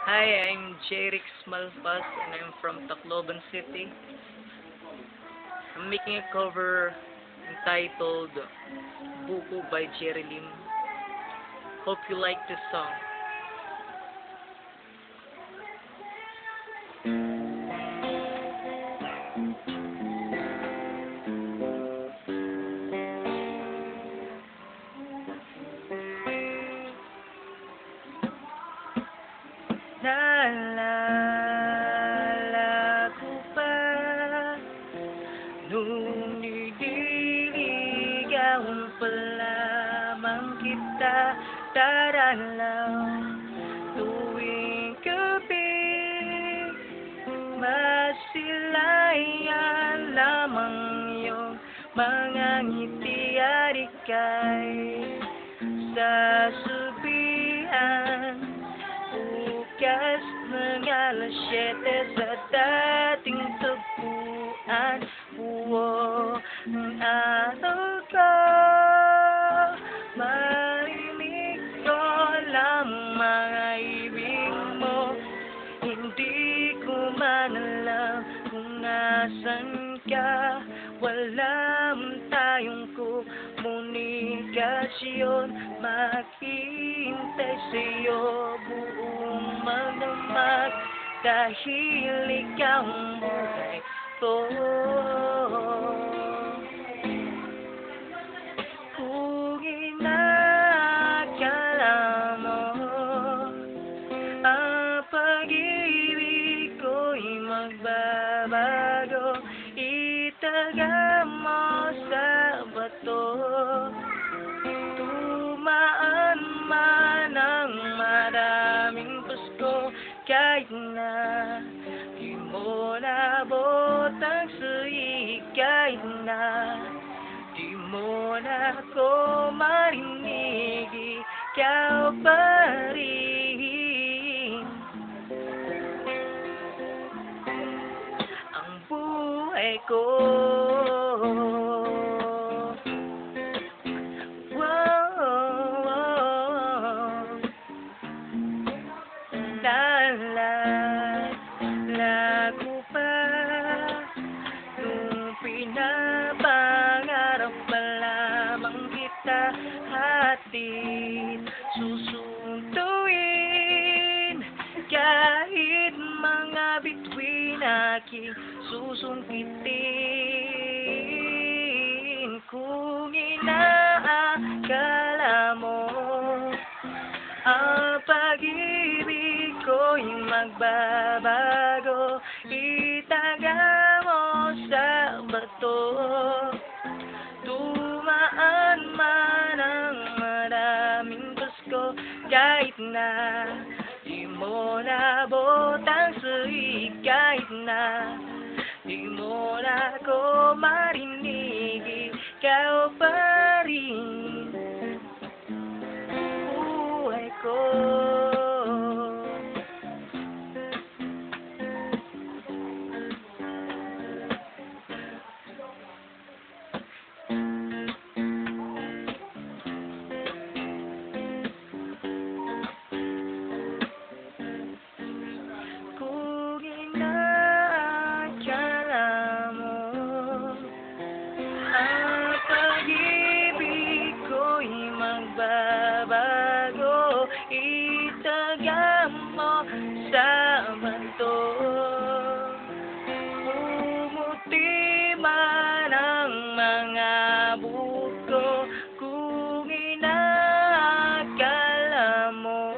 Hi, I'm Jerix Malpas and I'm from Tacloban City. I'm making a cover entitled Buko by Jerry Lim. Hope you like this song. Naalala ko pa nung nililigawan pa lamang kita, daralaw tuwing gabi, masilayan lamang iyong mga ngiti at ika'y sasabihan. Bukas ng alas 7 sa dating tagpuan, buo ng araw ko, marinig ko lang mga ibig mo. Hindi ko man alam kung nasan ka, wala man tayong komunikasyon. Maghihintay sa'yo buong magdamag, dahil ikaw ang buhay ko. Kung inakala mo ang pag-ibig ko'y magbabago, itaga mo sa bato. Tumaan man ang maraming Pasko, kahit na di mo naabot ang suig, kahit na di mo na ako marinig, ikaw pa rin ang buhay ko. Naalala ko pa nung pinapangarap pa lamang kita, hatid susunduin, kahit mga bituin aking susungkitin. Kung inaakala mo ang pag-ibig ko'y magbabago, itaga mo sa bato. Tumaan man ang maraming Pasko, kahit na di mo naabot ang suig, kahit na di mo na ako marinig, ikaw pa rin buhay ko. Kung inaakala mo ang pag-ibig ko'y magbabago, itaga mo sa bato. Pumuti man ang mga buko, kung inaakala mo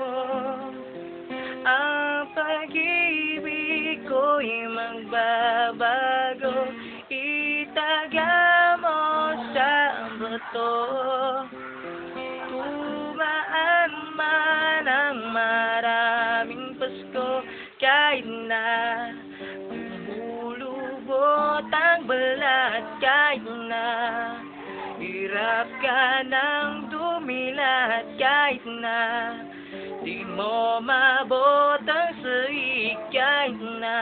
ang pag-ibig ko'y magbabago, itaga mo sa bato. Tumaan man ang maraming Pasko, kahit na lumulubot ang balat, kahit na hirap ka ng dumilat, kahit na di mo maabot ang suig, kahit na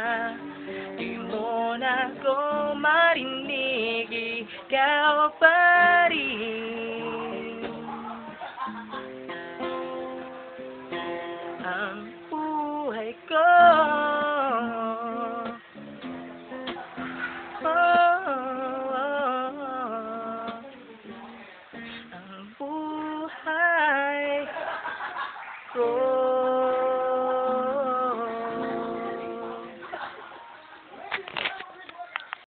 di mo na ako marinig, ikaw pa rin ang buhay ko